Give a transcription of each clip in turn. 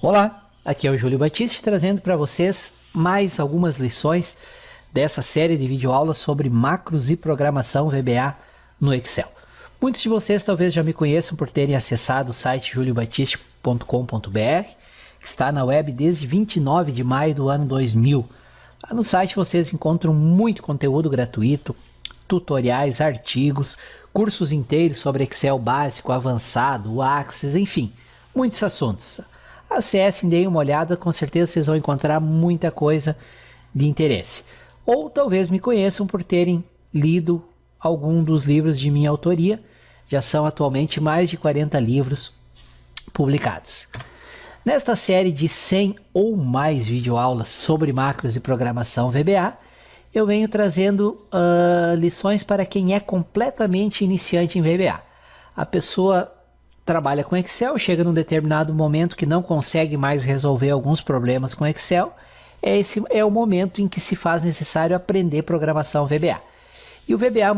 Olá, aqui é o Júlio Batista trazendo para vocês mais algumas lições dessa série de videoaulas sobre macros e programação VBA no Excel. Muitos de vocês talvez já me conheçam por terem acessado o site juliobatista.com.br, que está na web desde 29 de maio do ano 2000. Lá no site vocês encontram muito conteúdo gratuito, tutoriais, artigos, cursos inteiros sobre Excel básico, avançado, o Access, enfim, muitos assuntos. Acessem, deem uma olhada, com certeza vocês vão encontrar muita coisa de interesse. Ou talvez me conheçam por terem lido algum dos livros de minha autoria. Já são atualmente mais de 40 livros publicados. Nesta série de 100 ou mais videoaulas sobre macros e programação VBA, eu venho trazendo lições para quem é completamente iniciante em VBA. A pessoa trabalha com Excel, chega num determinado momento que não consegue mais resolver alguns problemas com Excel. Esse é o momento em que se faz necessário aprender programação VBA. E o VBA,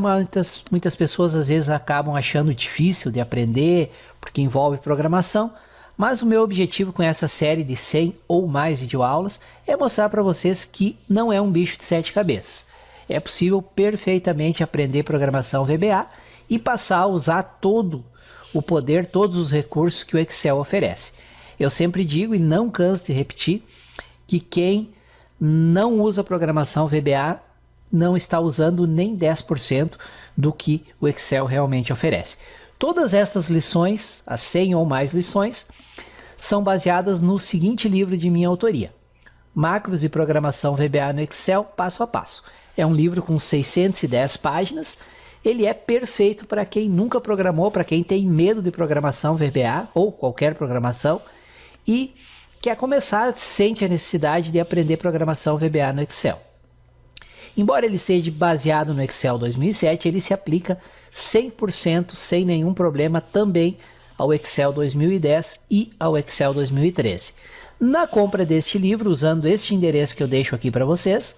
muitas pessoas às vezes acabam achando difícil de aprender, porque envolve programação, mas o meu objetivo com essa série de 100 ou mais videoaulas é mostrar para vocês que não é um bicho de 7 cabeças. É possível perfeitamente aprender programação VBA e passar a usar todo o poder, todos os recursos que o Excel oferece. Eu sempre digo e não canso de repetir que quem não usa programação VBA não está usando nem 10% do que o Excel realmente oferece. Todas estas lições, as 100 ou mais lições, são baseadas no seguinte livro de minha autoria: Macros e Programação VBA no Excel, passo a passo. É um livro com 610 páginas. Ele é perfeito para quem nunca programou, para quem tem medo de programação VBA ou qualquer programação e quer começar, sente a necessidade de aprender programação VBA no Excel. Embora ele seja baseado no Excel 2007, ele se aplica 100% sem nenhum problema também ao Excel 2010 e ao Excel 2013. Na compra deste livro, usando este endereço que eu deixo aqui para vocês,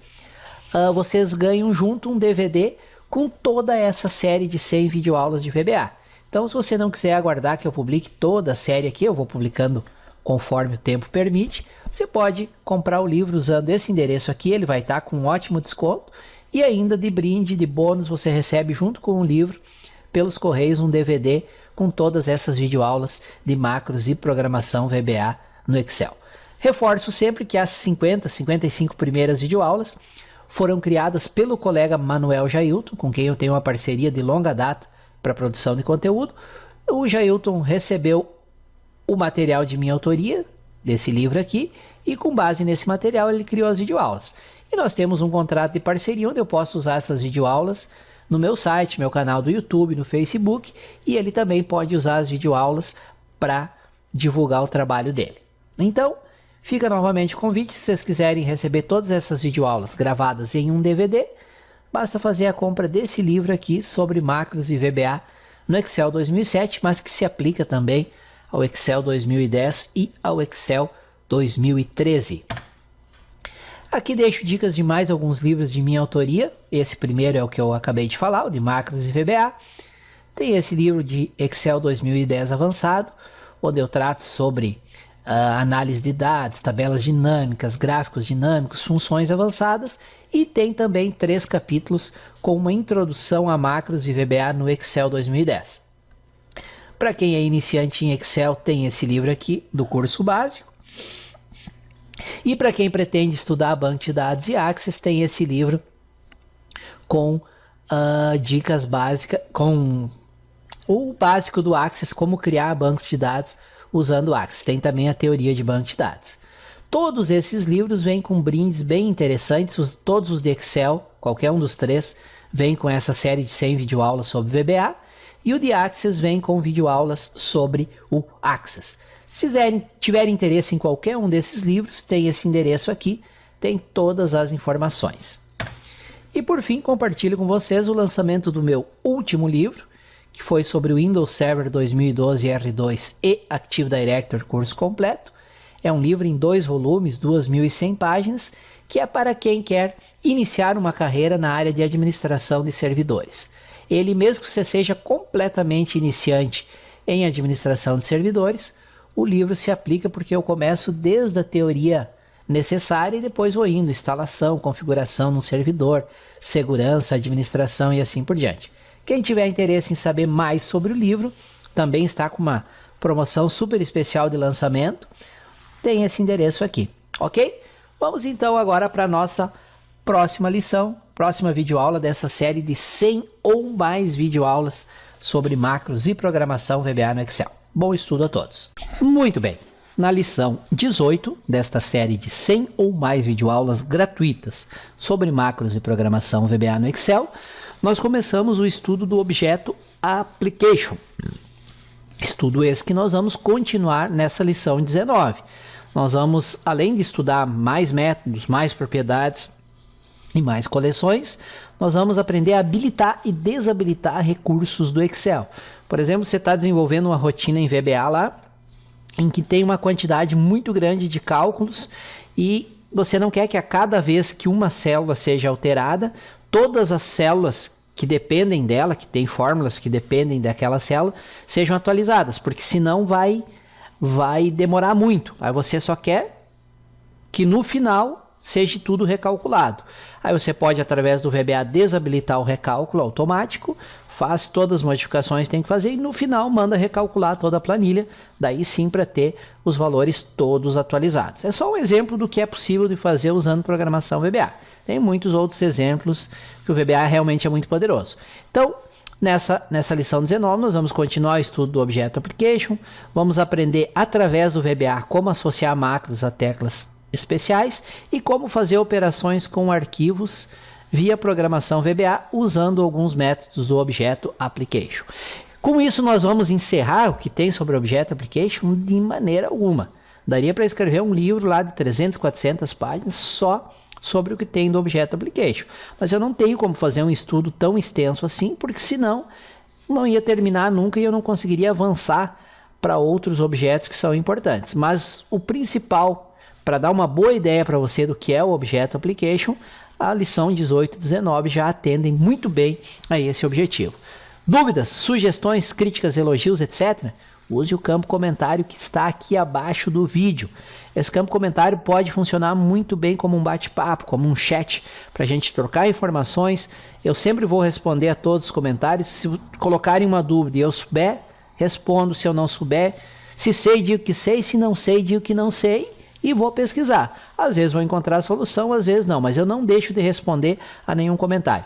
vocês ganham junto um DVD com toda essa série de 100 videoaulas de VBA. Então, se você não quiser aguardar que eu publique toda a série aqui, eu vou publicando conforme o tempo permite, você pode comprar o livro usando esse endereço aqui, ele vai estar com um ótimo desconto, e ainda de brinde, de bônus, você recebe junto com o livro, pelos correios, um DVD com todas essas videoaulas de macros e programação VBA no Excel. Reforço sempre que as 55 primeiras videoaulas foram criadas pelo colega Manuel Jailton, com quem eu tenho uma parceria de longa data para produção de conteúdo. O Jailton recebeu o material de minha autoria, desse livro aqui, e com base nesse material ele criou as videoaulas. E nós temos um contrato de parceria onde eu posso usar essas videoaulas no meu site, meu canal do YouTube, no Facebook, e ele também pode usar as videoaulas para divulgar o trabalho dele. Então, fica novamente o convite, se vocês quiserem receber todas essas videoaulas gravadas em um DVD, basta fazer a compra desse livro aqui sobre macros e VBA no Excel 2007, mas que se aplica também ao Excel 2010 e ao Excel 2013. Aqui deixo dicas de mais alguns livros de minha autoria. Esse primeiro é o que eu acabei de falar, o de macros e VBA. Tem esse livro de Excel 2010 avançado, onde eu trato sobre análise de dados, tabelas dinâmicas, gráficos dinâmicos, funções avançadas, e tem também 3 capítulos com uma introdução a macros e VBA no Excel 2010. Para quem é iniciante em Excel, tem esse livro aqui do curso básico. E para quem pretende estudar banco de dados e Access, tem esse livro com dicas básicas, com o básico do Access, como criar bancos de dados usando o Access. Tem também a teoria de banco de dados. Todos esses livros vêm com brindes bem interessantes, todos os de Excel, qualquer um dos 3, vem com essa série de 100 videoaulas sobre VBA, e o de Access vem com videoaulas sobre o Access. Se tiverem interesse em qualquer um desses livros, tem esse endereço aqui, tem todas as informações. E por fim, compartilho com vocês o lançamento do meu último livro, que foi sobre o Windows Server 2012 R2 e Active Directory curso completo. É um livro em 2 volumes, 2.100 páginas, que é para quem quer iniciar uma carreira na área de administração de servidores. Ele, mesmo que você seja completamente iniciante em administração de servidores, o livro se aplica porque eu começo desde a teoria necessária e depois vou indo, instalação, configuração no servidor, segurança, administração e assim por diante. Quem tiver interesse em saber mais sobre o livro, também está com uma promoção super especial de lançamento, tem esse endereço aqui, ok? Vamos então agora para a nossa próxima lição, próxima videoaula dessa série de 100 ou mais videoaulas sobre macros e programação VBA no Excel. Bom estudo a todos. Muito bem, na lição 18 desta série de 100 ou mais videoaulas gratuitas sobre macros e programação VBA no Excel, nós começamos o estudo do objeto Application. Estudo esse que nós vamos continuar nessa lição 19. Nós vamos, além de estudar mais métodos, mais propriedades e mais coleções, nós vamos aprender a habilitar e desabilitar recursos do Excel. Por exemplo, você está desenvolvendo uma rotina em VBA lá, em que tem uma quantidade muito grande de cálculos e você não quer que a cada vez que uma célula seja alterada, todas as células que dependem dela, que tem fórmulas que dependem daquela célula, sejam atualizadas, porque senão vai demorar muito. Aí você só quer que no final seja tudo recalculado. Aí você pode, através do VBA, desabilitar o recálculo automático, faz todas as modificações que tem que fazer e no final manda recalcular toda a planilha, daí sim para ter os valores todos atualizados. É só um exemplo do que é possível de fazer usando programação VBA. Tem muitos outros exemplos que o VBA realmente é muito poderoso. Então, nessa lição 19, nós vamos continuar o estudo do Object Application, vamos aprender através do VBA como associar macros a teclas especiais e como fazer operações com arquivos via programação VBA usando alguns métodos do Object Application. Com isso nós vamos encerrar o que tem sobre o Object Application de maneira alguma. Daria para escrever um livro lá de 300, 400 páginas só sobre o que tem do Object Application. Mas eu não tenho como fazer um estudo tão extenso assim, porque senão não ia terminar nunca e eu não conseguiria avançar para outros objetos que são importantes. Mas o principal, para dar uma boa ideia para você do que é o Object Application, a lição 18 e 19 já atendem muito bem a esse objetivo. Dúvidas, sugestões, críticas, elogios, etc.? Use o campo comentário que está aqui abaixo do vídeo. Esse campo comentário pode funcionar muito bem como um bate-papo, como um chat, para a gente trocar informações. Eu sempre vou responder a todos os comentários. Se colocarem uma dúvida e eu souber, respondo. Se eu não souber, se sei, digo que sei. Se não sei, digo que não sei. E vou pesquisar. Às vezes vou encontrar a solução, às vezes não, mas eu não deixo de responder a nenhum comentário.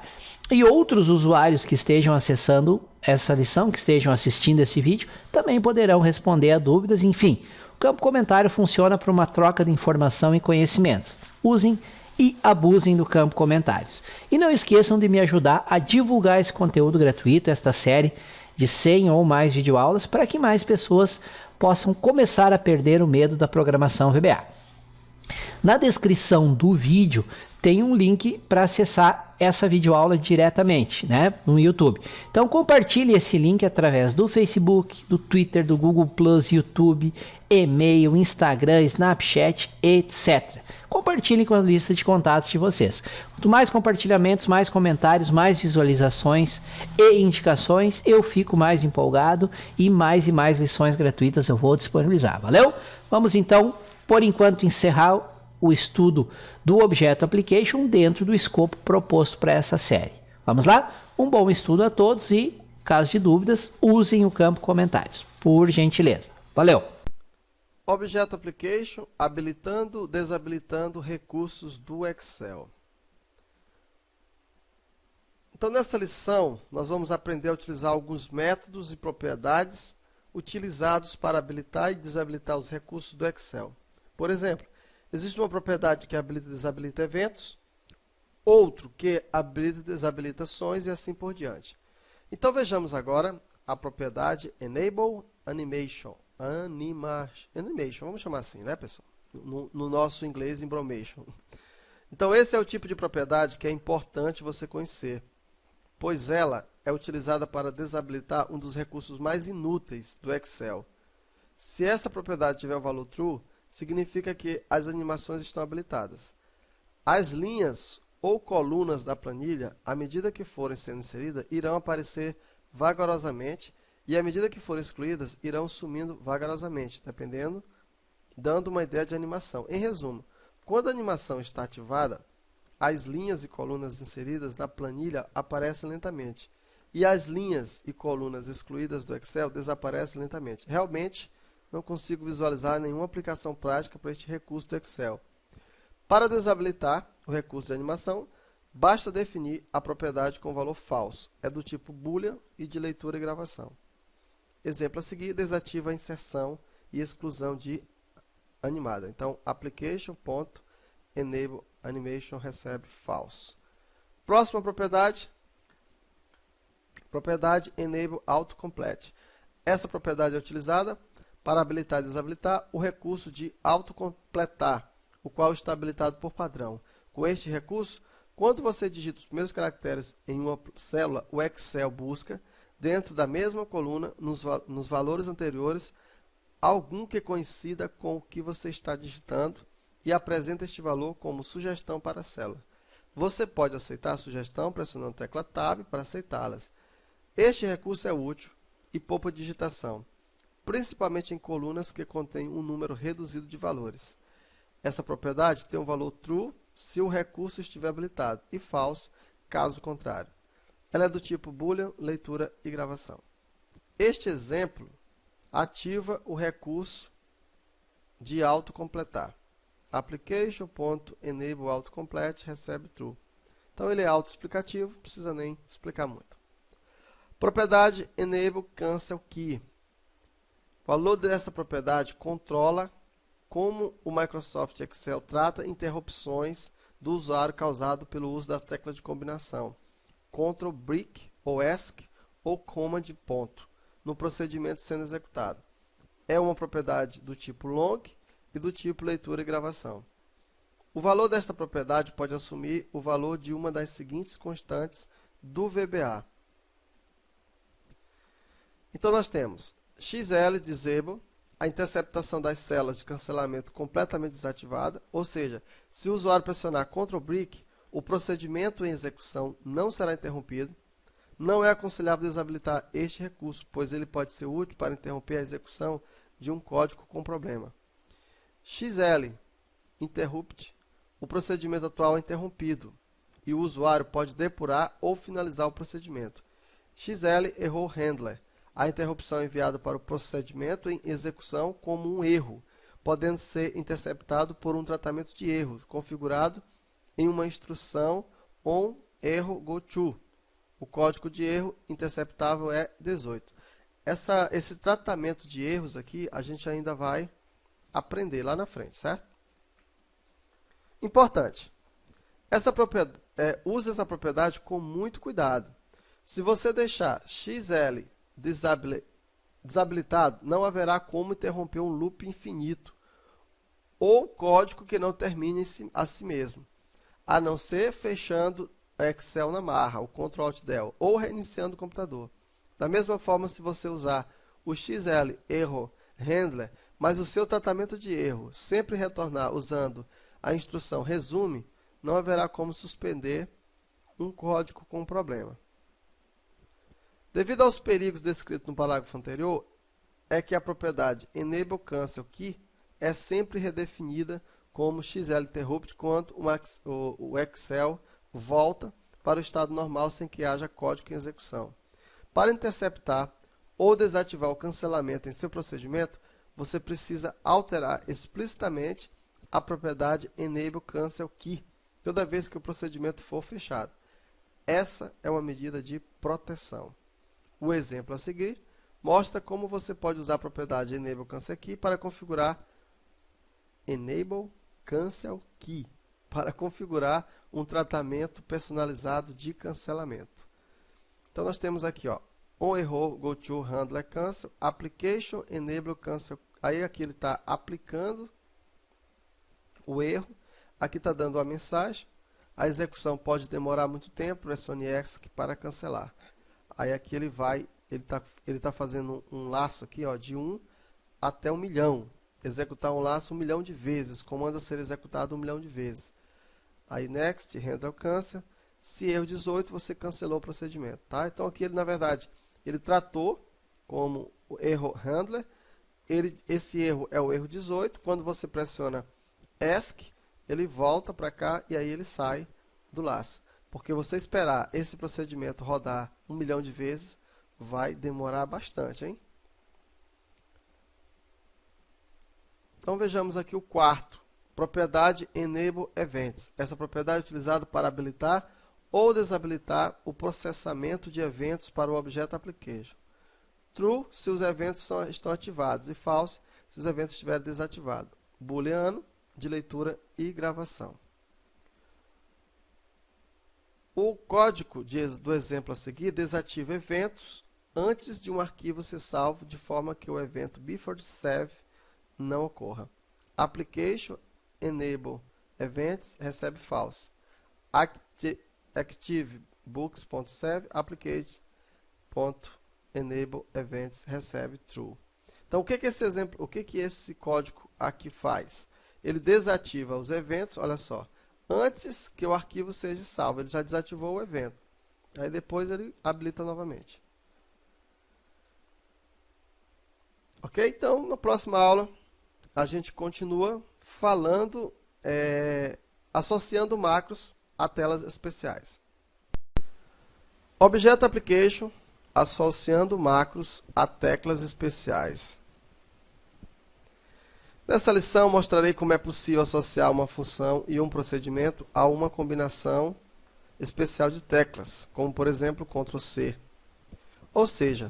E outros usuários que estejam acessando essa lição, que estejam assistindo esse vídeo, também poderão responder a dúvidas. Enfim, o campo comentário funciona para uma troca de informação e conhecimentos. Usem e abusem do campo comentários. E não esqueçam de me ajudar a divulgar esse conteúdo gratuito, esta série de 100 ou mais videoaulas, para que mais pessoas possam começar a perder o medo da programação VBA. Na descrição do vídeo tem um link para acessar essa videoaula diretamente, né, no YouTube. Então compartilhe esse link através do Facebook, do Twitter, do Google+, YouTube, e-mail, Instagram, Snapchat, etc. Compartilhe com a lista de contatos de vocês. Quanto mais compartilhamentos, mais comentários, mais visualizações e indicações, eu fico mais empolgado e mais lições gratuitas eu vou disponibilizar. Valeu? Vamos então, por enquanto, encerrar o estudo do Object Application dentro do escopo proposto para essa série. Vamos lá? Um bom estudo a todos e, caso de dúvidas, usem o campo comentários, por gentileza. Valeu! Object Application, habilitando, desabilitando recursos do Excel. Então, nessa lição, nós vamos aprender a utilizar alguns métodos e propriedades utilizados para habilitar e desabilitar os recursos do Excel. Por exemplo, existe uma propriedade que habilita e desabilita eventos, outro que habilita e desabilita ações e assim por diante. Então vejamos agora a propriedade Enable Animation. Animation, vamos chamar assim, né, pessoal? No nosso inglês, Embromation. Então esse é o tipo de propriedade que é importante você conhecer, pois ela é utilizada para desabilitar um dos recursos mais inúteis do Excel. Se essa propriedade tiver o valor true, significa que as animações estão habilitadas. As linhas ou colunas da planilha, à medida que forem sendo inseridas, irão aparecer vagarosamente E à medida que forem excluídas, irão sumindo vagarosamente, dando uma ideia de animação. Em resumo, quando a animação está ativada, as linhas e colunas inseridas na planilha aparecem lentamente. E as linhas e colunas excluídas do Excel desaparecem lentamente. Realmente, não consigo visualizar nenhuma aplicação prática para este recurso do Excel. Para desabilitar o recurso de animação, basta definir a propriedade com valor falso. É do tipo Boolean e de leitura e gravação. Exemplo a seguir, desativa a inserção e exclusão de animada. Então, application.enableAnimation recebe false. Próxima propriedade, propriedade Enable Autocomplete. Essa propriedade é utilizada para habilitar e desabilitar o recurso de autocompletar, o qual está habilitado por padrão. Com este recurso, quando você digita os primeiros caracteres em uma célula, o Excel busca, dentro da mesma coluna, nos valores anteriores, algum que coincida com o que você está digitando e apresenta este valor como sugestão para a célula. Você pode aceitar a sugestão pressionando a tecla Tab para aceitá-las. Este recurso é útil e poupa digitação, principalmente em colunas que contêm um número reduzido de valores. Essa propriedade tem um valor true se o recurso estiver habilitado e false caso contrário. Ela é do tipo Boolean, leitura e gravação. Este exemplo ativa o recurso de autocompletar. Application.enableAutoComplete recebe true. Então ele é autoexplicativo, não precisa nem explicar muito. Propriedade Enable Cancel Key. O valor dessa propriedade controla como o Microsoft Excel trata interrupções do usuário causado pelo uso da tecla de combinação Ctrl Brick ou ESC ou Command ponto no procedimento sendo executado. É uma propriedade do tipo long e do tipo leitura e gravação. O valor desta propriedade pode assumir o valor de uma das seguintes constantes do VBA. Então nós temos XL Disable, a interceptação das células de cancelamento completamente desativada, ou seja, se o usuário pressionar Ctrl Brick, o procedimento em execução não será interrompido. Não é aconselhável desabilitar este recurso, pois ele pode ser útil para interromper a execução de um código com problema. XL Interrupt, o procedimento atual é interrompido e o usuário pode depurar ou finalizar o procedimento. XL Error Handler, a interrupção é enviada para o procedimento em execução como um erro, podendo ser interceptado por um tratamento de erro configurado em uma instrução onErrorGoTo. O código de erro interceptável é 18. Esse tratamento de erros aqui a gente ainda vai aprender lá na frente, certo? Importante. Use essa propriedade com muito cuidado. Se você deixar XL desabilitado, não haverá como interromper um loop infinito ou código que não termine a si mesmo, a não ser fechando o Excel na marra, o Ctrl Alt Del, ou reiniciando o computador. Da mesma forma, se você usar o XL Error Handler, mas o seu tratamento de erro sempre retornar usando a instrução resume, não haverá como suspender um código com problema. Devido aos perigos descritos no parágrafo anterior, é que a propriedade Enable Cancel Key é sempre redefinida como XL Interrupt quando o Excel volta para o estado normal sem que haja código em execução. Para interceptar ou desativar o cancelamento em seu procedimento, você precisa alterar explicitamente a propriedade Enable Cancel Key toda vez que o procedimento for fechado. Essa é uma medida de proteção. O exemplo a seguir mostra como você pode usar a propriedade Enable Cancel Key para configurar um tratamento personalizado de cancelamento. Então nós temos aqui, ó, onErrorGoTo Handler Cancel, Application Enable Cancel. Aí aqui ele está aplicando o erro, aqui está dando a mensagem. A execução pode demorar muito tempo, pressione ESC para cancelar. Aí aqui ele está fazendo um laço aqui, ó, de 1 até 1 milhão. Executar um laço 1 milhão de vezes, comanda ser executado 1 milhão de vezes. Aí next, handle cancel. Se erro 18, você cancelou o procedimento, tá? Então aqui ele, na verdade, ele tratou como o erro handler. Esse erro é o erro 18. Quando você pressiona ESC, ele volta para cá e aí ele sai do laço. Porque você esperar esse procedimento rodar 1 milhão de vezes, vai demorar bastante, hein? Então vejamos aqui o quarto, propriedade Enable Events. Essa propriedade é utilizada para habilitar ou desabilitar o processamento de eventos para o objeto application. True se os eventos estão ativados e false se os eventos estiverem desativados. Booleano de leitura e gravação. O código do exemplo a seguir desativa eventos antes de um arquivo ser salvo, de forma que o evento before save não ocorra. Application enable events recebe false. Active books.save application.enable events recebe true. Então o que esse exemplo, o que esse código aqui faz? Ele desativa os eventos, olha só, antes que o arquivo seja salvo. Ele já desativou o evento. Aí depois ele habilita novamente. Ok? Então, na próxima aula, a gente continua falando, associando macros a telas especiais. Objeto Application, associando macros a teclas especiais. Nessa lição, mostrarei como é possível associar uma função e um procedimento a uma combinação especial de teclas, como por exemplo Ctrl+C. Ou seja,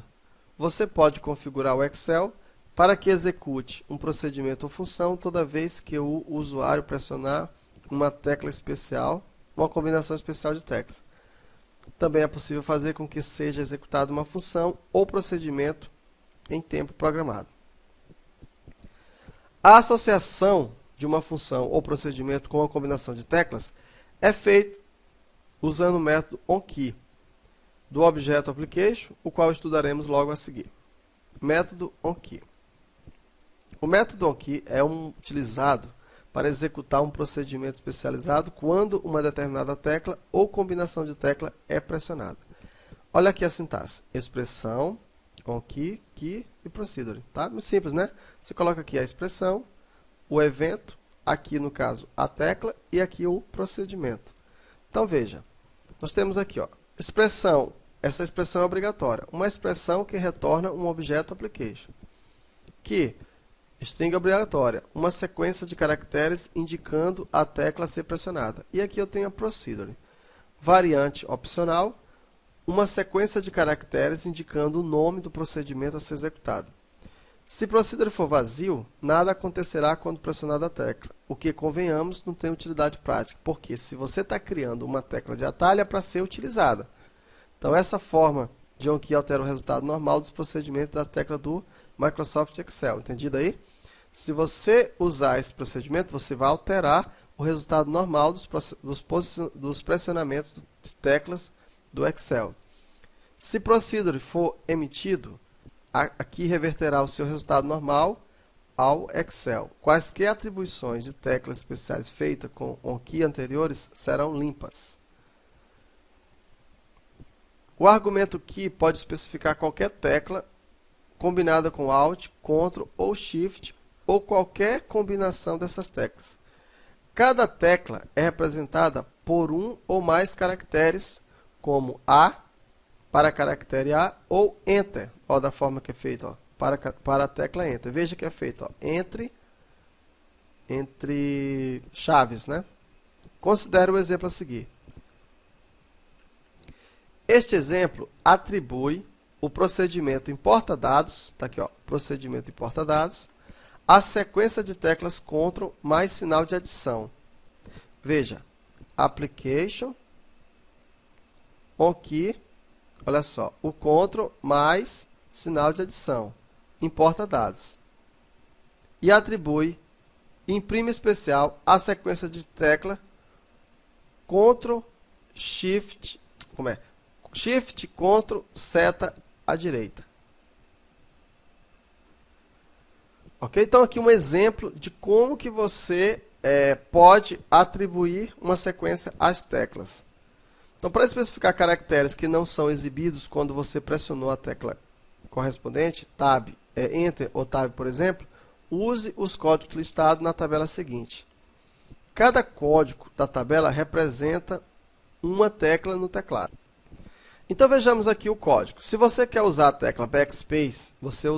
você pode configurar o Excel para que execute um procedimento ou função toda vez que o usuário pressionar uma tecla especial, uma combinação especial de teclas. Também é possível fazer com que seja executada uma função ou procedimento em tempo programado. A associação de uma função ou procedimento com uma combinação de teclas é feita usando o método onKey do objeto Application, o qual estudaremos logo a seguir. Método onKey. O método onKey é utilizado para executar um procedimento especializado quando uma determinada tecla ou combinação de tecla é pressionada. Olha aqui a sintaxe. Expressão, onKey, key e procedure. Tá? Muito simples, né? Você coloca aqui a expressão, o evento, aqui no caso a tecla e aqui o procedimento. Então veja, nós temos aqui expressão. Essa expressão é obrigatória. Uma expressão que retorna um objeto application. Que string obrigatória, uma sequência de caracteres indicando a tecla a ser pressionada. E aqui eu tenho a procedure. Variante opcional, uma sequência de caracteres indicando o nome do procedimento a ser executado. Se procedure for vazio, nada acontecerá quando pressionada a tecla, o que, convenhamos, não tem utilidade prática, porque se você está criando uma tecla de atalho é para ser utilizada. Então essa forma de onKey altera o resultado normal dos procedimentos da tecla do Microsoft Excel. Entendido aí? Se você usar esse procedimento, você vai alterar o resultado normal dos pressionamentos de teclas do Excel. Se procedure for emitido, aqui reverterá o seu resultado normal ao Excel. Quaisquer atribuições de teclas especiais feitas com onKey anteriores serão limpas. O argumento key pode especificar qualquer tecla combinada com Alt, Ctrl ou Shift ou qualquer combinação dessas teclas. Cada tecla é representada por um ou mais caracteres, como A para caractere A ou Enter, da forma que é feito, para a tecla Enter. Veja que é feito entre chaves, né? Considere o exemplo a seguir. Este exemplo atribui o procedimento importa dados, está aqui, procedimento importa dados, a sequência de teclas Ctrl mais sinal de adição. Veja, Application, onKey, olha só, o Ctrl mais sinal de adição, importa dados. E atribui, imprime especial, a sequência de tecla Ctrl, Shift, Shift, Ctrl, seta à direita. Ok? Então, aqui um exemplo de como que você pode atribuir uma sequência às teclas. Então, para especificar caracteres que não são exibidos quando você pressionou a tecla correspondente, Tab, Enter ou Tab, por exemplo, use os códigos listados na tabela seguinte. Cada código da tabela representa uma tecla no teclado. Então vejamos aqui o código. Se você quer usar a tecla Backspace, você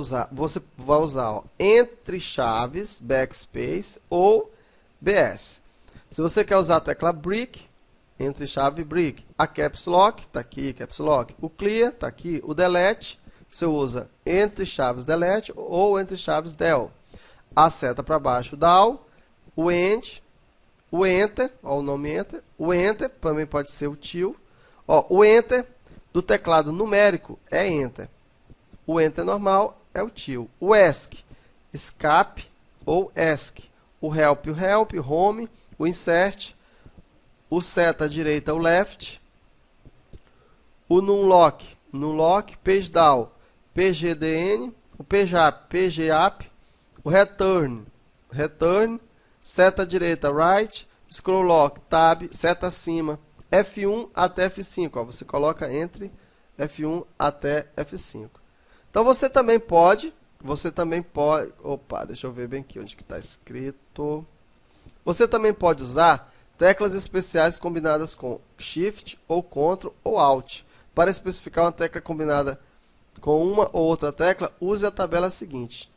vai usar entre chaves, Backspace ou BS. Se você quer usar a tecla Brick, entre chave Brick. A Caps Lock, está aqui, Caps Lock. O Clear, está aqui. O Delete, você usa entre chaves Delete ou entre chaves Del. A seta para baixo, Down. O End, o Enter, ó, o nome Enter. O Enter também pode ser o Til. Ó, o Enter do teclado numérico é Enter. O Enter normal é o Til. O ESC, Escape ou ESC. O Help, o Home, o Insert. O seta à direita, o Left. O Numlock, Page Down, PGDN. O PGUp, o Return, seta à direita, Right. Scroll Lock, Tab, seta acima, F1 até F5. Ó, você coloca entre F1 até F5. Então você também pode, opa, deixa eu ver bem aqui onde que está escrito. Você também pode usar teclas especiais combinadas com Shift ou Ctrl ou Alt. Para especificar uma tecla combinada com uma ou outra tecla, use a tabela seguinte.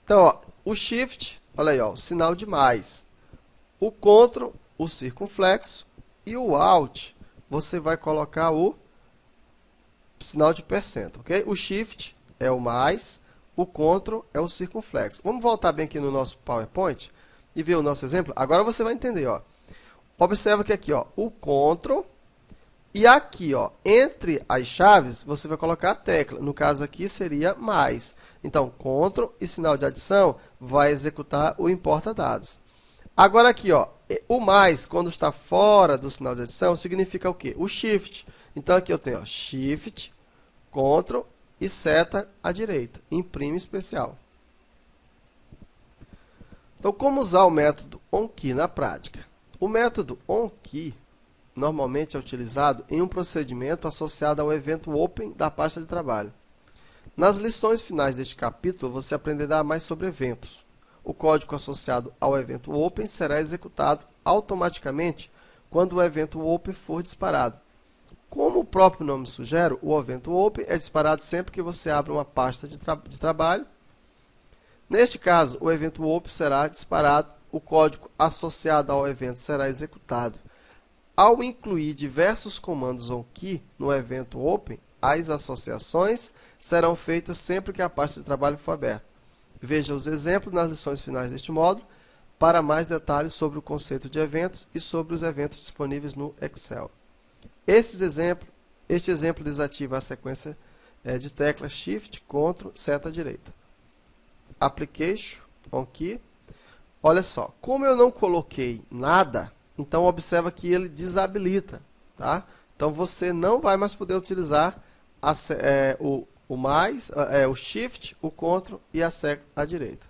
Então, ó, o Shift, olha aí, ó, o sinal de mais. O Ctrl, o circunflexo. E o Alt, você vai colocar o sinal de %, ok? O Shift é o mais, o Ctrl é o circunflexo. Vamos voltar bem aqui no nosso PowerPoint e ver o nosso exemplo. Agora você vai entender, ó. Observa que aqui, ó, o Ctrl e aqui, ó, entre as chaves, você vai colocar a tecla. No caso aqui seria mais. Então, Ctrl e sinal de adição vai executar o importa dados. Agora aqui, ó, o mais, quando está fora do sinal de adição, significa o quê? O Shift. Então, aqui eu tenho, ó, Shift, Ctrl e seta à direita. Imprime especial. Então, como usar o método OnKey na prática? O método OnKey normalmente é utilizado em um procedimento associado ao evento Open da pasta de trabalho. Nas lições finais deste capítulo, você aprenderá mais sobre eventos. O código associado ao evento Open será executado automaticamente quando o evento Open for disparado. Como o próprio nome sugere, o evento Open é disparado sempre que você abre uma pasta de trabalho. Neste caso, o evento Open será disparado, o código associado ao evento será executado. Ao incluir diversos comandos OnKey no evento Open, as associações serão feitas sempre que a pasta de trabalho for aberta. Veja os exemplos nas lições finais deste módulo para mais detalhes sobre o conceito de eventos e sobre os eventos disponíveis no Excel. Este exemplo desativa a sequência de teclas Shift, Ctrl, seta à direita. Application, OnKey. Olha só, como eu não coloquei nada, então observa que ele desabilita, tá? Então você não vai mais poder utilizar o Shift, o Ctrl e a seta à direita.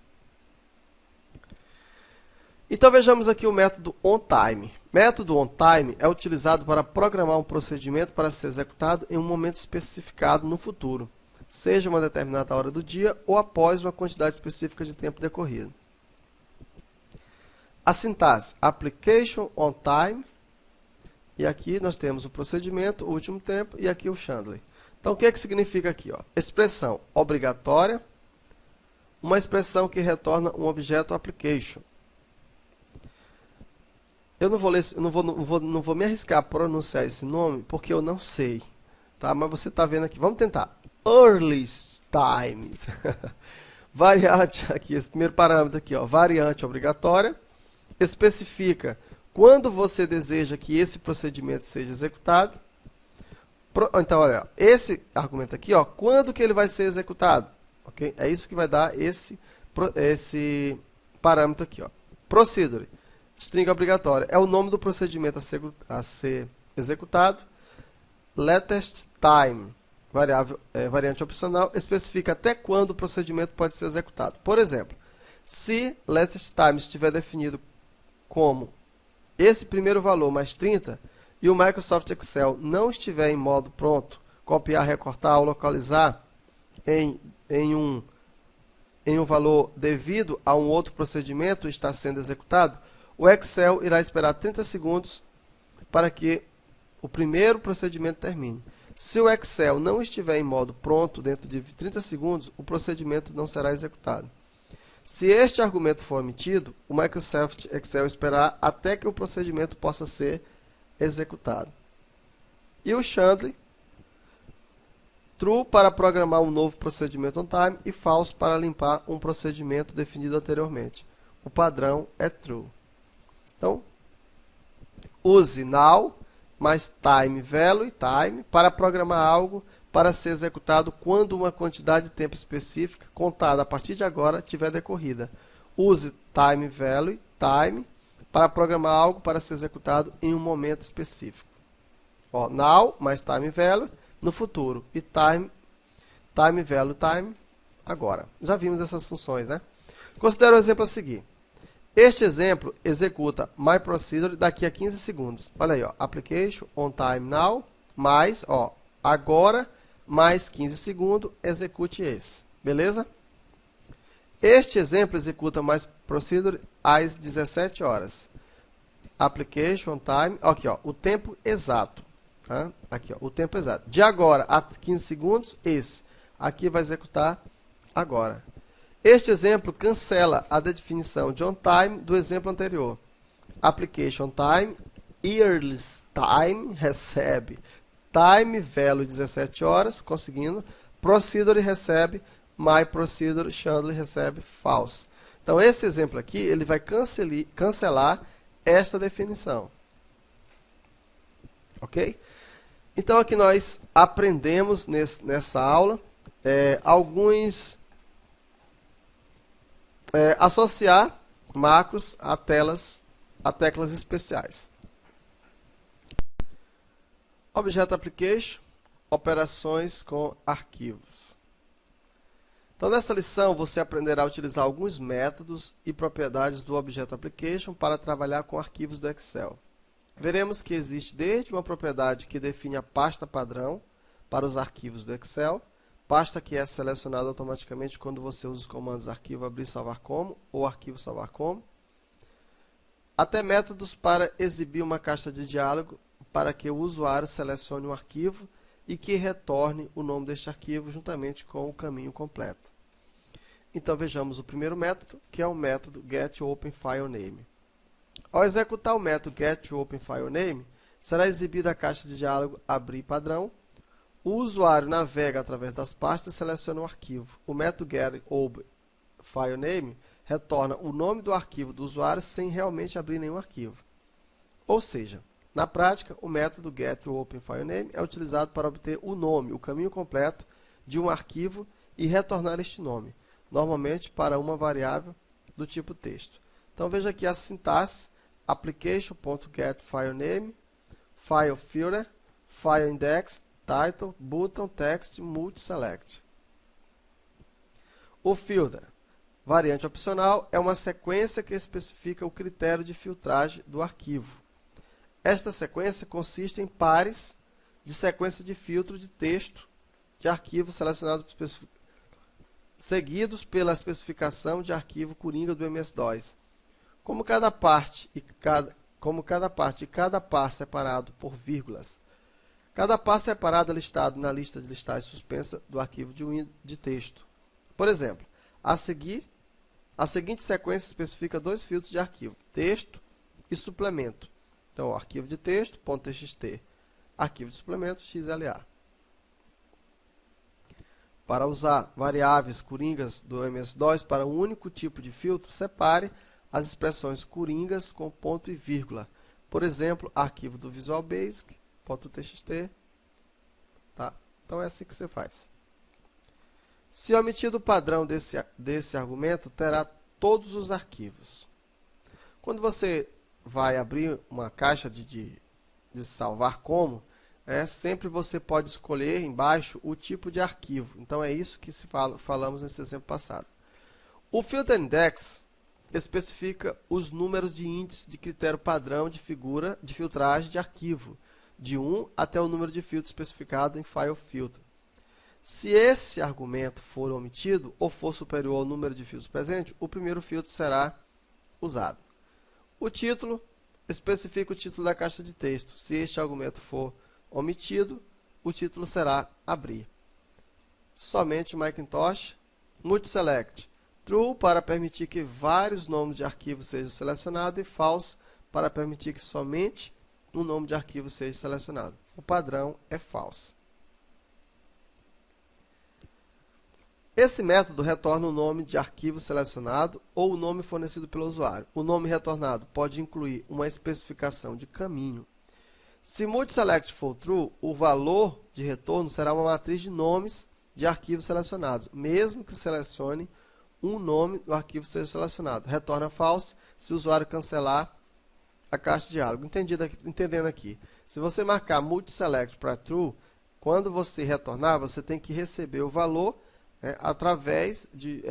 Então vejamos aqui o método OnTime. Método OnTime é utilizado para programar um procedimento para ser executado em um momento especificado no futuro, seja uma determinada hora do dia ou após uma quantidade específica de tempo decorrido. A sintaxe Application OnTime, e aqui nós temos o procedimento, o último tempo, e aqui o Chandler. Então, o que é que significa aqui? Ó? Expressão obrigatória, uma expressão que retorna um objeto application. Eu não vou ler, não vou me arriscar a pronunciar esse nome, porque eu não sei. Tá? Mas você está vendo aqui. Vamos tentar. Early times. Variante, aqui, esse primeiro parâmetro aqui, ó, variante obrigatória. Especifica quando você deseja que esse procedimento seja executado. Então, olha, esse argumento aqui, ó, quando que ele vai ser executado? Okay? É isso que vai dar esse parâmetro aqui. Ó. Procedure, string obrigatória, é o nome do procedimento a ser executado. Latest time, variante opcional, especifica até quando o procedimento pode ser executado. Por exemplo, se latest time estiver definido como esse primeiro valor mais 30 e o Microsoft Excel não estiver em modo pronto, copiar, recortar ou localizar em um valor devido a um outro procedimento está sendo executado, o Excel irá esperar 30 segundos para que o primeiro procedimento termine. Se o Excel não estiver em modo pronto dentro de 30 segundos, o procedimento não será executado. Se este argumento for omitido, o Microsoft Excel esperará até que o procedimento possa ser executado. E o Chandler, true para programar um novo procedimento on time e false para limpar um procedimento definido anteriormente. O padrão é true. Então, use now mais time value time para programar algo para ser executado quando uma quantidade de tempo específica contada a partir de agora tiver decorrida. Use time value time para programar algo para ser executado em um momento específico. Ó, now mais time value no futuro e time value time agora. Já vimos essas funções, né? Considere o exemplo a seguir. Este exemplo executa myProcedure daqui a 15 segundos. Olha aí, ó, application on time now mais, ó, agora mais 15 segundos, execute esse. Beleza? Este exemplo executa myProcedure às 17 horas. Application on time, aqui, ó, o tempo exato. Tá? Aqui, ó, o tempo exato. De agora a 15 segundos, esse. Aqui vai executar agora. Este exemplo cancela a definição de on time do exemplo anterior. Application time, earliest time, recebe time value 17 horas, conseguindo. Procedure recebe, myProcedure, Chandler recebe false. Então, esse exemplo aqui, ele vai cancelar esta definição. Ok? Então, aqui nós aprendemos nessa aula associar macros a teclas especiais. Objeto Application, operações com arquivos. Então, nessa lição, você aprenderá a utilizar alguns métodos e propriedades do Objeto Application para trabalhar com arquivos do Excel. Veremos que existe desde uma propriedade que define a pasta padrão para os arquivos do Excel, pasta que é selecionada automaticamente quando você usa os comandos arquivo abrir salvar como ou arquivo salvar como, até métodos para exibir uma caixa de diálogo para que o usuário selecione um arquivo e que retorne o nome deste arquivo juntamente com o caminho completo. Então vejamos o primeiro método, que é o método getOpenFileName. Ao executar o método getOpenFileName, será exibida a caixa de diálogo abrir padrão. O usuário navega através das pastas e seleciona um arquivo. O método getOpenFileName retorna o nome do arquivo do usuário sem realmente abrir nenhum arquivo. Ou seja, na prática, o método getOpenFileName é utilizado para obter o nome, o caminho completo de um arquivo e retornar este nome, normalmente para uma variável do tipo texto. Então veja aqui a sintaxe: application.getFileName, FileFilter, FileIndex, Title, Button, Text, Multiselect. O filter, variante opcional, é uma sequência que especifica o critério de filtragem do arquivo. Esta sequência consiste em pares de sequência de filtro de texto de arquivo selecionado seguidos pela especificação de arquivo coringa do MS-DOS. Como cada parte e cada par separado por vírgulas. Cada par separado é listado na lista de listagens suspensa do arquivo de texto. Por exemplo, a seguinte sequência especifica dois filtros de arquivo, texto e suplemento. Então, arquivo de texto, .txt, arquivo de suplemento, XLA. Para usar variáveis coringas do MS-DOS para um único tipo de filtro, separe as expressões coringas com ponto e vírgula. Por exemplo, arquivo do Visual Basic, .txt. Tá? Então, é assim que você faz. Se omitido o padrão desse argumento, terá todos os arquivos. Quando você vai abrir uma caixa de salvar como, sempre você pode escolher embaixo o tipo de arquivo. Então, é isso que falamos nesse exemplo passado. O Filter Index especifica os números de índice de critério padrão de figura de filtragem de arquivo, de 1 até o número de filtros especificado em FileFilter. Se esse argumento for omitido ou for superior ao número de filtros presente, o primeiro filtro será usado. O título especifica o título da caixa de texto. Se este argumento for omitido, o título será abrir. Somente o Macintosh. Multiselect. True para permitir que vários nomes de arquivo sejam selecionados e false para permitir que somente um nome de arquivo seja selecionado. O padrão é false. Esse método retorna o nome de arquivo selecionado ou o nome fornecido pelo usuário. O nome retornado pode incluir uma especificação de caminho. Se multiselect for true, o valor de retorno será uma matriz de nomes de arquivos selecionados, mesmo que selecione um nome do arquivo seja selecionado. Retorna false se o usuário cancelar a caixa de diálogo. Entendendo aqui. Se você marcar multiselect para true, quando você retornar, você tem que receber o valor através de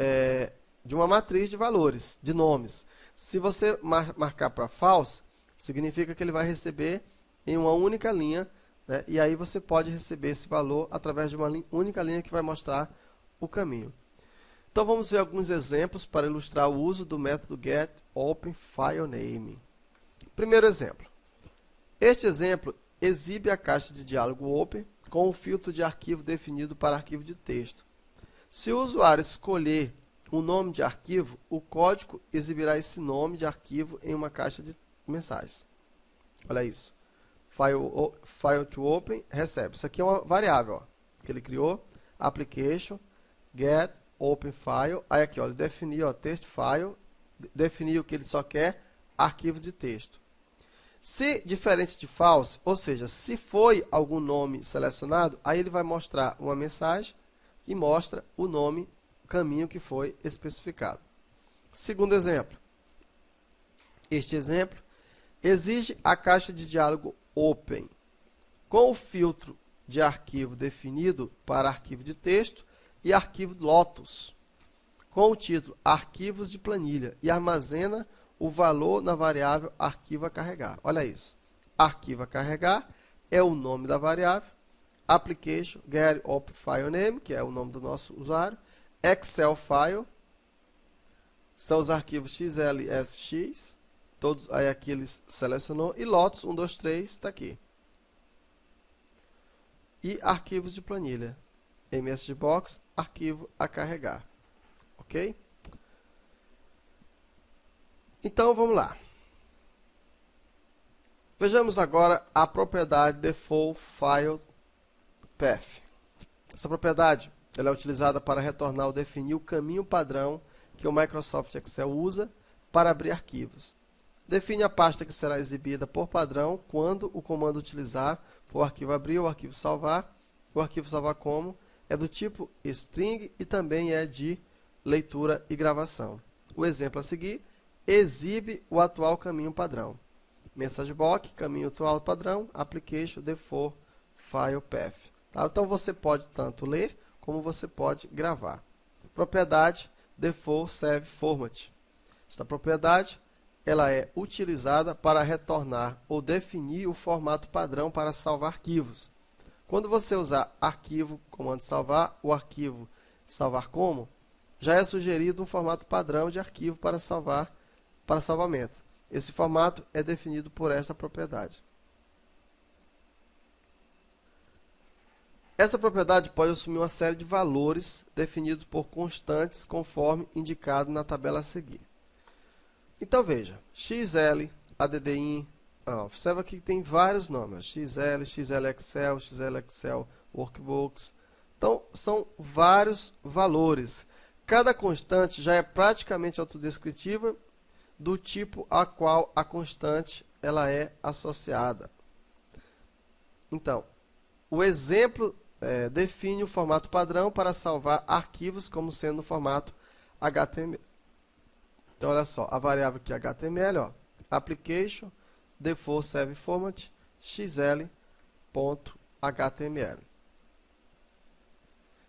uma matriz de valores, de nomes. Se você marcar para false, significa que ele vai receber em uma única linha, e aí você pode receber esse valor através de uma única linha que vai mostrar o caminho. Então vamos ver alguns exemplos para ilustrar o uso do método getOpenFileName. Primeiro exemplo. Este exemplo exibe a caixa de diálogo Open com o filtro de arquivo definido para arquivo de texto. Se o usuário escolher um nome de arquivo, o código exibirá esse nome de arquivo em uma caixa de mensagens. Olha isso. File to open, recebe. Isso aqui é uma variável que ele criou. Application, get, open file. Aí aqui, ele definiu text file, definiu que ele só quer arquivo de texto. Se diferente de false, ou seja, se foi algum nome selecionado, aí ele vai mostrar uma mensagem e mostra o nome, o caminho que foi especificado. Segundo exemplo. Este exemplo exige a caixa de diálogo Open com o filtro de arquivo definido para arquivo de texto e arquivo Lotus com o título arquivos de planilha e armazena o valor na variável arquivo a carregar. Olha isso. Arquivo a carregar é o nome da variável. Application getOpenFileName, que é o nome do nosso usuário. Excel file são os arquivos XLSX. Todos, aí aqui ele selecionou. E Lotus 1, 2, 3 está aqui. E arquivos de planilha. MSGBox, arquivo a carregar. Ok? Então vamos lá. Vejamos agora a propriedade default file path. Essa propriedade ela é utilizada para retornar ou definir o caminho padrão que o Microsoft Excel usa para abrir arquivos. Define a pasta que será exibida por padrão quando o comando utilizar for o arquivo abrir ou arquivo salvar. O arquivo salvar como é do tipo string e também é de leitura e gravação. O exemplo a seguir exibe o atual caminho padrão. Message box, caminho atual padrão, application, default, file path. Tá? Então você pode tanto ler como você pode gravar. Propriedade default save format. Esta propriedade ela é utilizada para retornar ou definir o formato padrão para salvar arquivos. Quando você usar arquivo, comando salvar, o arquivo salvar como, já é sugerido um formato padrão de arquivo para salvamento. Esse formato é definido por esta propriedade. Essa propriedade pode assumir uma série de valores definidos por constantes conforme indicado na tabela a seguir. Então veja, XL, ADDIN, observa que tem vários nomes, XL, XL Excel, XL Excel Workbooks. Então são vários valores. Cada constante já é praticamente autodescritiva do tipo a qual a constante ela é associada. Então, o exemplo define o formato padrão para salvar arquivos como sendo no formato HTML. Então, olha só, a variável aqui HTML, application, default save format, xl.html.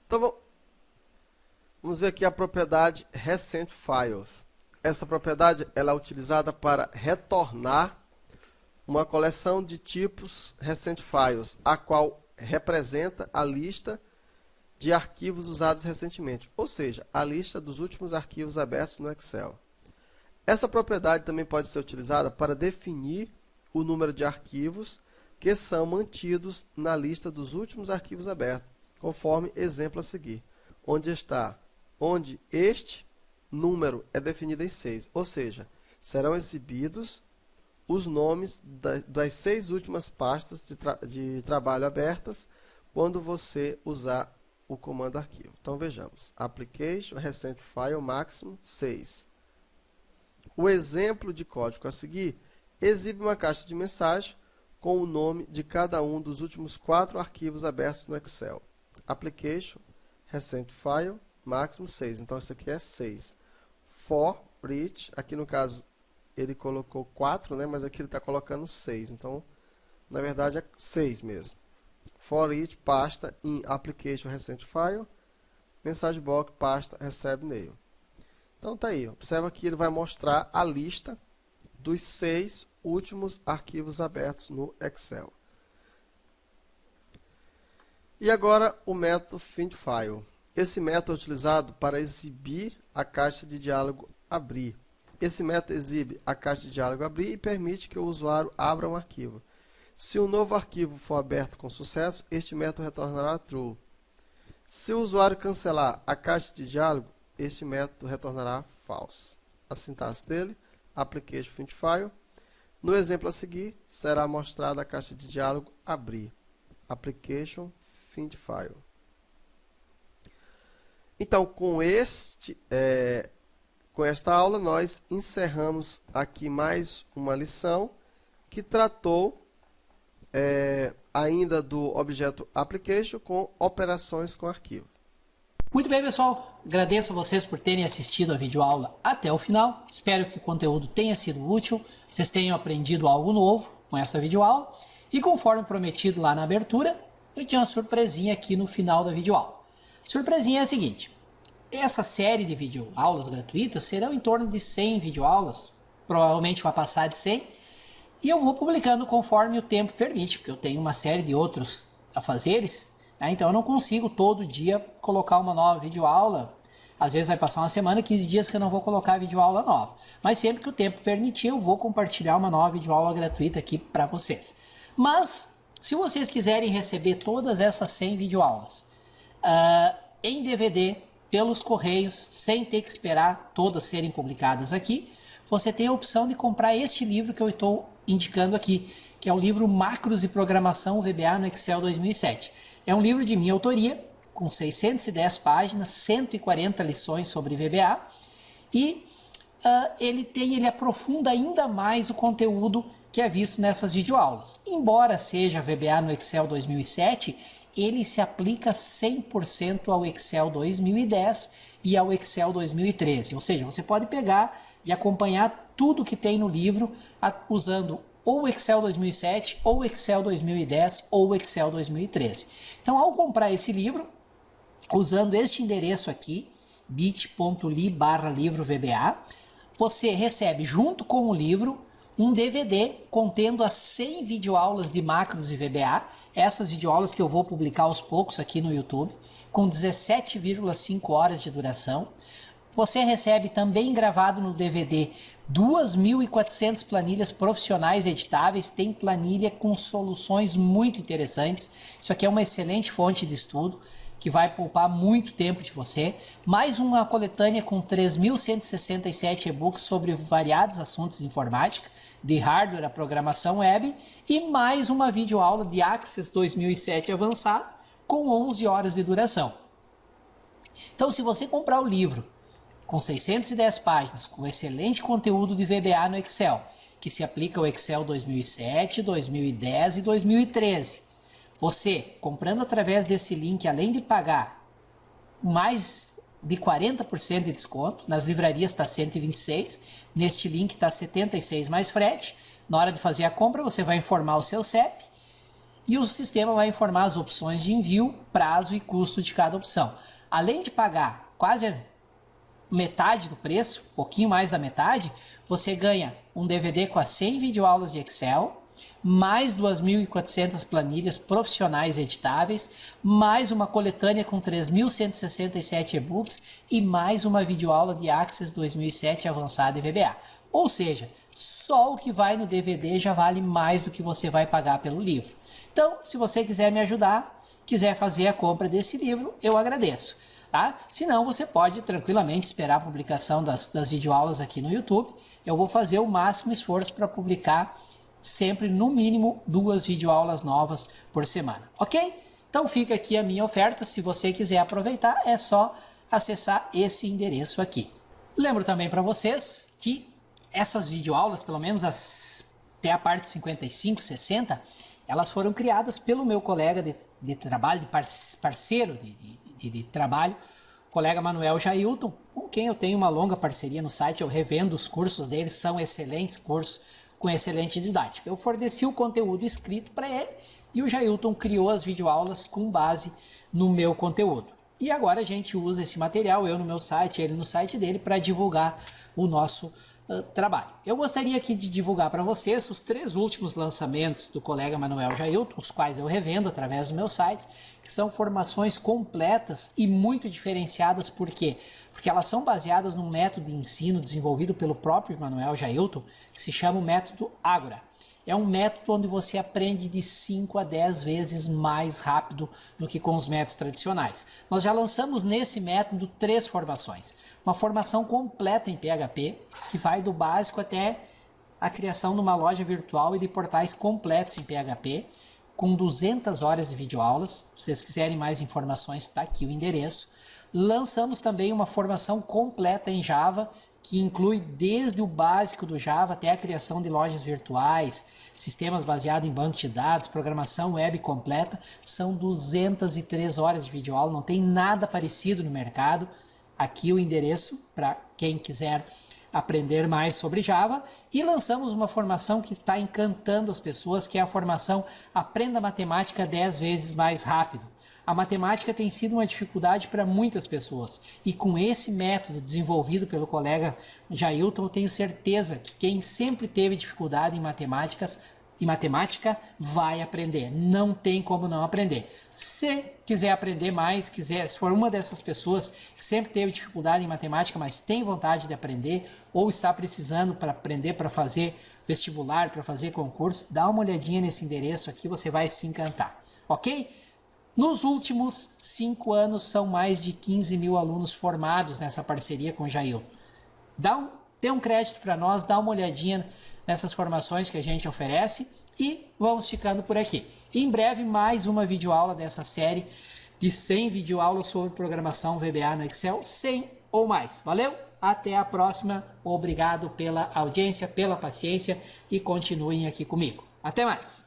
Então, vamos ver aqui a propriedade recent files. Essa propriedade ela é utilizada para retornar uma coleção de tipos recent files, a qual representa a lista de arquivos usados recentemente, ou seja, a lista dos últimos arquivos abertos no Excel. Essa propriedade também pode ser utilizada para definir o número de arquivos que são mantidos na lista dos últimos arquivos abertos, conforme exemplo a seguir, onde este número é definido em 6, ou seja, serão exibidos os nomes das 6 últimas pastas de trabalho abertas quando você usar o comando arquivo. Então vejamos, application, recent file, máximo 6. O exemplo de código a seguir exibe uma caixa de mensagem com o nome de cada um dos últimos 4 arquivos abertos no Excel. Application, recent file, máximo 6. Então, isso aqui é 6. For each, aqui no caso, ele colocou 4, né? Mas aqui ele está colocando 6. Então, na verdade, é 6 mesmo. For each, pasta in application, recent file, mensagem box, pasta, recebe mail. Então, tá aí. Observa que ele vai mostrar a lista dos 6 últimos arquivos abertos no Excel. E agora o método findFile. Esse método é utilizado para exibir a caixa de diálogo abrir. Esse método exibe a caixa de diálogo abrir e permite que o usuário abra um arquivo. Se um novo arquivo for aberto com sucesso, este método retornará true. Se o usuário cancelar a caixa de diálogo, este método retornará false. A sintaxe dele, application findFile. No exemplo a seguir, será mostrada a caixa de diálogo abrir. Application findFile. Então, com esta aula, nós encerramos aqui mais uma lição que tratou ainda do objeto application com operações com arquivo. Muito bem, pessoal. Agradeço a vocês por terem assistido a videoaula até o final. Espero que o conteúdo tenha sido útil, vocês tenham aprendido algo novo com esta videoaula. E conforme prometido lá na abertura, eu tinha uma surpresinha aqui no final da videoaula. Surpresinha é a seguinte: essa série de videoaulas gratuitas serão em torno de 100 videoaulas, provavelmente vai passar de 100, e eu vou publicando conforme o tempo permite, porque eu tenho uma série de outros afazeres, né? Então eu não consigo todo dia colocar uma nova videoaula. Às vezes vai passar uma semana, 15 dias que eu não vou colocar videoaula nova, mas sempre que o tempo permitir eu vou compartilhar uma nova videoaula gratuita aqui para vocês. Mas se vocês quiserem receber todas essas 100 videoaulas em DVD, pelos correios, sem ter que esperar todas serem publicadas aqui, você tem a opção de comprar este livro que eu estou indicando aqui, que é o livro Macros e Programação VBA no Excel 2007. É um livro de minha autoria, com 610 páginas, 140 lições sobre VBA, e ele aprofunda ainda mais o conteúdo que é visto nessas videoaulas. Embora seja VBA no Excel 2007, ele se aplica 100% ao Excel 2010 e ao Excel 2013. Ou seja, você pode pegar e acompanhar tudo que tem no livro usando ou o Excel 2007, ou o Excel 2010, ou o Excel 2013. Então, ao comprar esse livro, usando este endereço aqui, bit.ly/livro VBA, você recebe junto com o livro um DVD contendo as 100 videoaulas de macros e VBA, essas videoaulas que eu vou publicar aos poucos aqui no YouTube, com 17,5 horas de duração. Você recebe também gravado no DVD 2.400 planilhas profissionais editáveis, tem planilha com soluções muito interessantes. Isso aqui é uma excelente fonte de estudo, que vai poupar muito tempo de você. Mais uma coletânea com 3.167 e-books sobre variados assuntos de informática, de hardware a programação web, e mais uma videoaula de Access 2007 avançado, com 11 horas de duração. Então, se você comprar o livro com 610 páginas, com excelente conteúdo de VBA no Excel, que se aplica ao Excel 2007, 2010 e 2013, você, comprando através desse link, além de pagar mais de 40% de desconto, nas livrarias está 126, neste link está 76 mais frete. Na hora de fazer a compra, você vai informar o seu CEP e o sistema vai informar as opções de envio, prazo e custo de cada opção. Além de pagar quase metade do preço, um pouquinho mais da metade, você ganha um DVD com as 100 videoaulas de Excel, mais 2.400 planilhas profissionais editáveis, mais uma coletânea com 3.167 e-books e mais uma videoaula de Access 2007 avançada e VBA. Ou seja, só o que vai no DVD já vale mais do que você vai pagar pelo livro. Então, se você quiser me ajudar, quiser fazer a compra desse livro, eu agradeço. Tá? Se não, você pode tranquilamente esperar a publicação das videoaulas aqui no YouTube. Eu vou fazer o máximo esforço para publicar sempre, no mínimo, 2 videoaulas novas por semana. Ok? Então fica aqui a minha oferta. Se você quiser aproveitar, é só acessar esse endereço aqui. Lembro também para vocês que essas videoaulas, pelo menos até a parte 55, 60, elas foram criadas pelo meu colega de trabalho, de parceiro de trabalho, colega Manuel Jailton, com quem eu tenho uma longa parceria no site. Eu revendo os cursos deles, são excelentes cursos com excelente didática. Eu forneci o conteúdo escrito para ele e o Jailton criou as videoaulas com base no meu conteúdo. E agora a gente usa esse material, eu no meu site, ele no site dele, para divulgar o nosso trabalho. Eu gostaria aqui de divulgar para vocês os 3 últimos lançamentos do colega Manuel Jailton, os quais eu revendo através do meu site, que são formações completas e muito diferenciadas. Por quê? Porque elas são baseadas num método de ensino desenvolvido pelo próprio Manuel Jailton, que se chama o método Ágora. É um método onde você aprende de 5 a 10 vezes mais rápido do que com os métodos tradicionais. Nós já lançamos nesse método 3 formações. Uma formação completa em PHP, que vai do básico até a criação de uma loja virtual e de portais completos em PHP, com 200 horas de videoaulas. Se vocês quiserem mais informações, está aqui o endereço. Lançamos também uma formação completa em Java, que inclui desde o básico do Java até a criação de lojas virtuais, sistemas baseados em banco de dados, programação web completa. São 203 horas de videoaula, não tem nada parecido no mercado. Aqui o endereço para quem quiser aprender mais sobre Java. E lançamos uma formação que está encantando as pessoas, que é a formação Aprenda Matemática 10 vezes mais rápido. A matemática tem sido uma dificuldade para muitas pessoas, e com esse método desenvolvido pelo colega Jailton, eu tenho certeza que quem sempre teve dificuldade em matemática vai aprender. Não tem como não aprender. Se quiser aprender mais, se for uma dessas pessoas que sempre teve dificuldade em matemática, mas tem vontade de aprender, ou está precisando para aprender para fazer vestibular, para fazer concurso, dá uma olhadinha nesse endereço aqui, você vai se encantar. Ok? Nos últimos 5 anos, são mais de 15 mil alunos formados nessa parceria com o Jailton. Dê um crédito para nós, dá uma olhadinha nessas formações que a gente oferece e vamos ficando por aqui. Em breve, mais uma videoaula dessa série de 100 videoaulas sobre programação VBA no Excel, 100 ou mais. Valeu? Até a próxima. Obrigado pela audiência, pela paciência e continuem aqui comigo. Até mais!